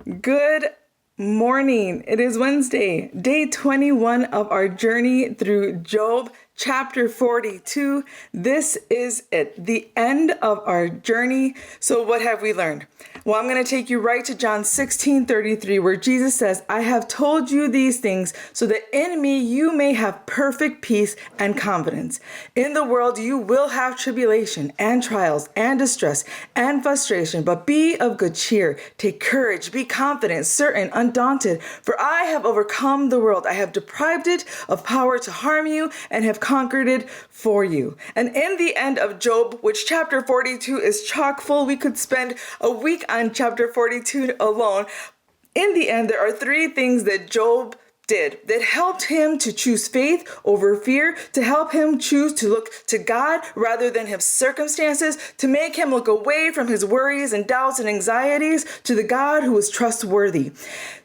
Good morning. It is Wednesday, day 21 of our journey through Job, chapter 42. This is it, the end of our journey. So what have we learned? Well, I'm going to take you right to John 16:33, where Jesus says, I have told you these things so that in me you may have perfect peace and confidence. In the world you will have tribulation and trials and distress and frustration, but be of good cheer. Take courage, be confident, certain, undaunted, for I have overcome the world. I have deprived it of power to harm you and have conquered it for you. And in the end of Job, which chapter 42 is chock full, we could spend a week on chapter 42 alone. In the end, there are three things that Job did that helped him to choose faith over fear, to help him choose to look to God rather than his circumstances, to make him look away from his worries and doubts and anxieties to the God who is trustworthy.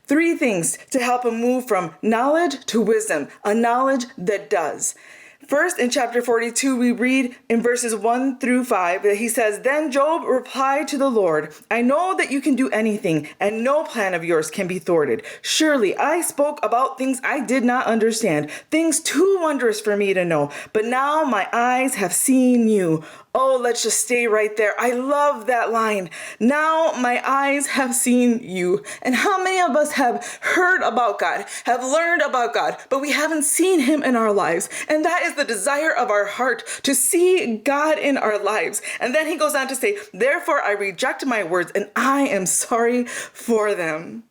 Three things to help him move from knowledge to wisdom, a knowledge that does. First, in chapter 42, we read in verses 1 through 5 that he says, Then Job replied to the Lord, I know that you can do anything, and no plan of yours can be thwarted. Surely I spoke about things I did not understand, things too wondrous for me to know. But now my eyes have seen you. Oh, let's just stay right there. I love that line. Now my eyes have seen you. And how many of us have heard about God, have learned about God, but we haven't seen him in our lives? And that is the desire of our heart, to see God in our lives. And then he goes on to say, Therefore I reject my words and I am sorry for them.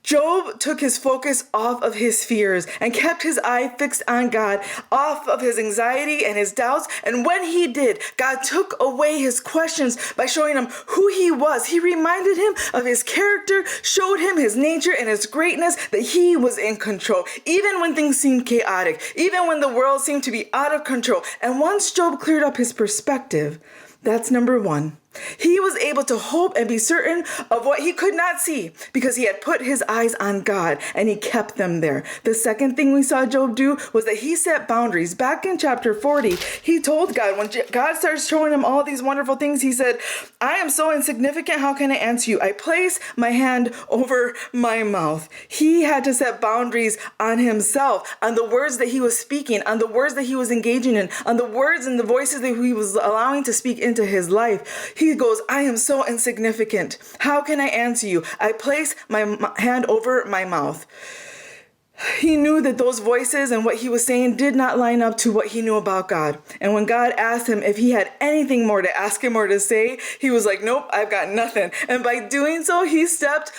Job took his focus off of his fears and kept his eye fixed on God, off of his anxiety and his doubts. And when he did, God took away his questions by showing him who he was. He reminded him of his character, showed him his nature and his greatness, that he was in control, even when things seemed chaotic, even when the world seemed to be out of control. And once Job cleared up his perspective, that's number one. He was able to hope and be certain of what he could not see because he had put his eyes on God and he kept them there. The second thing we saw Job do was that he set boundaries. Back in chapter 40, he told God, when God starts showing him all these wonderful things, he said, I am so insignificant, how can I answer you? I place my hand over my mouth. He had to set boundaries on himself, on the words that he was speaking, on the words that he was engaging in, on the words and the voices that he was allowing to speak into his life. He goes, I am so insignificant. How can I answer you? I place my hand over my mouth. He knew that those voices and what he was saying did not line up to what he knew about God. And when God asked him if he had anything more to ask him or to say, he was like, nope, I've got nothing. And by doing so, he stopped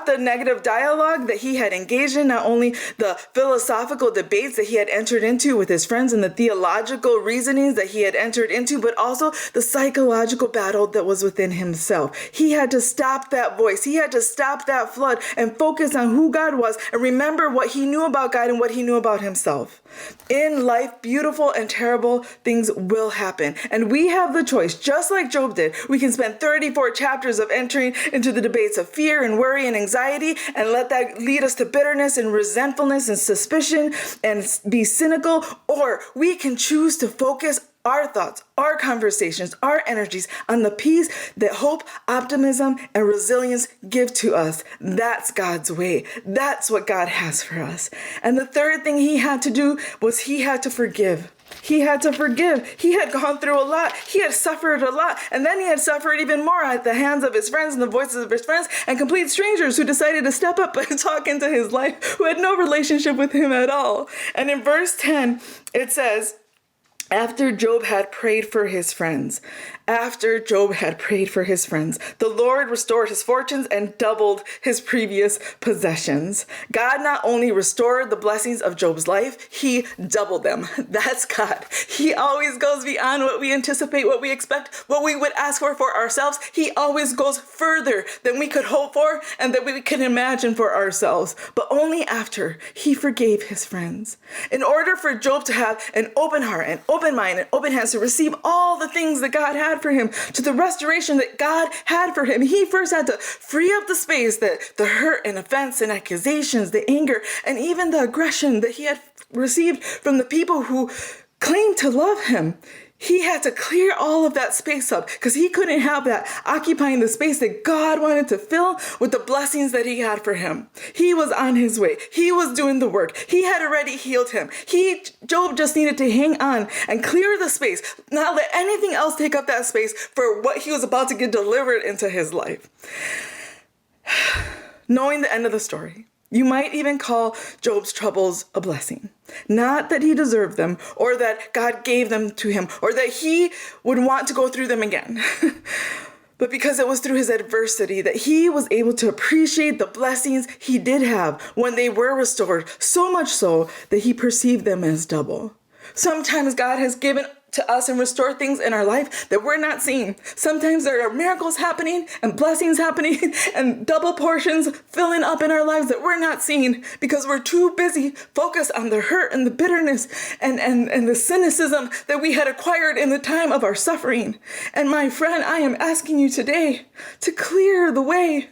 the negative dialogue that he had engaged in, not only the philosophical debates that he had entered into with his friends and the theological reasonings that he had entered into, but also the psychological battle that was within himself. He had to stop that voice. He had to stop that flood and focus on who God was and remember what he knew about God and what he knew about himself. In life, beautiful and terrible things will happen. And we have the choice, just like Job did. We can spend 34 chapters of entering into the debates of fear and worry and anxiety and let that lead us to bitterness and resentfulness and suspicion and be cynical. Or we can choose to focus our thoughts, our conversations, our energies on the peace that hope, optimism, and resilience give to us. That's God's way. That's what God has for us. And the third thing he had to do was he had to forgive. He had to forgive. He had gone through a lot. He had suffered a lot. And then he had suffered even more at the hands of his friends and the voices of his friends and complete strangers who decided to step up and talk into his life, who had no relationship with him at all. And in verse 10, it says, after Job had prayed for his friends, the Lord restored his fortunes and doubled his previous possessions. God not only restored the blessings of Job's life, he doubled them. That's God. He always goes beyond what we anticipate, what we expect, what we would ask for ourselves. He always goes further than we could hope for and that we can imagine for ourselves, but only after he forgave his friends. In order for Job to have an open heart and open mind and open hands to receive all the things that God had for him, to the restoration that God had for him, he first had to free up the space that the hurt and offense and accusations, the anger, and even the aggression that he had received from the people who claimed to love him. He had to clear all of that space up because he couldn't have that occupying the space that God wanted to fill with the blessings that he had for him. He was on his way. He was doing the work. He had already healed him. Job just needed to hang on and clear the space, not let anything else take up that space for what he was about to get delivered into his life. Knowing the end of the story, you might even call Job's troubles a blessing. Not that he deserved them, or that God gave them to him, or that he would want to go through them again. But because it was through his adversity that he was able to appreciate the blessings he did have when they were restored, so much so that he perceived them as double. Sometimes God has given to us and restored things in our life that we're not seeing. Sometimes there are miracles happening and blessings happening and double portions filling up in our lives that we're not seeing because we're too busy focused on the hurt and the bitterness and the cynicism that we had acquired in the time of our suffering. And my friend, I am asking you today to clear the way.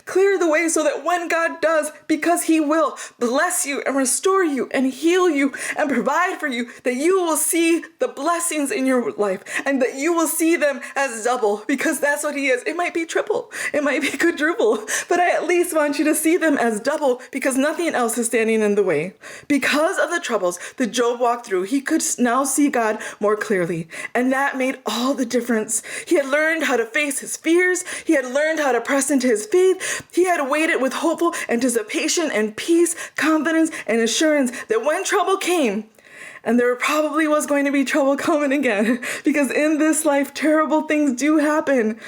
Clear the way so that when God does, because he will bless you and restore you and heal you and provide for you, that you will see the blessings in your life and that you will see them as double, because that's what he is. It might be triple, it might be quadruple, but I at least want you to see them as double because nothing else is standing in the way. Because of the troubles that Job walked through, he could now see God more clearly, and that made all the difference. He had learned how to face his fears. He had learned how to press into his faith. He had waited with hopeful anticipation and peace, confidence, and assurance that when trouble came, and there probably was going to be trouble coming again, because in this life, terrible things do happen,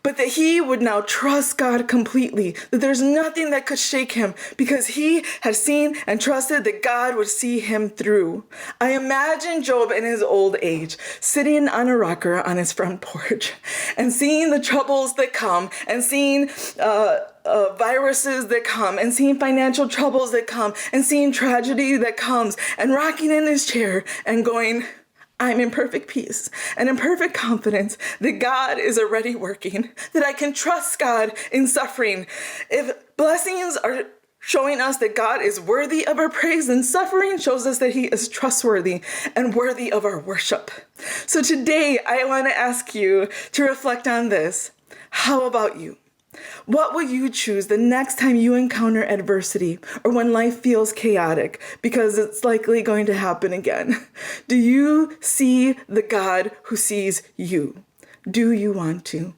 but that he would now trust God completely, that there's nothing that could shake him because he had seen and trusted that God would see him through. I imagine Job in his old age, sitting on a rocker on his front porch and seeing the troubles that come and seeing viruses that come and seeing financial troubles that come and seeing tragedy that comes and rocking in his chair and going, I'm in perfect peace and in perfect confidence that God is already working, that I can trust God in suffering. If blessings are showing us that God is worthy of our praise, then suffering shows us that he is trustworthy and worthy of our worship. So today I want to ask you to reflect on this. How about you? What will you choose the next time you encounter adversity or when life feels chaotic? Because it's likely going to happen again. Do you see the God who sees you? Do you want to?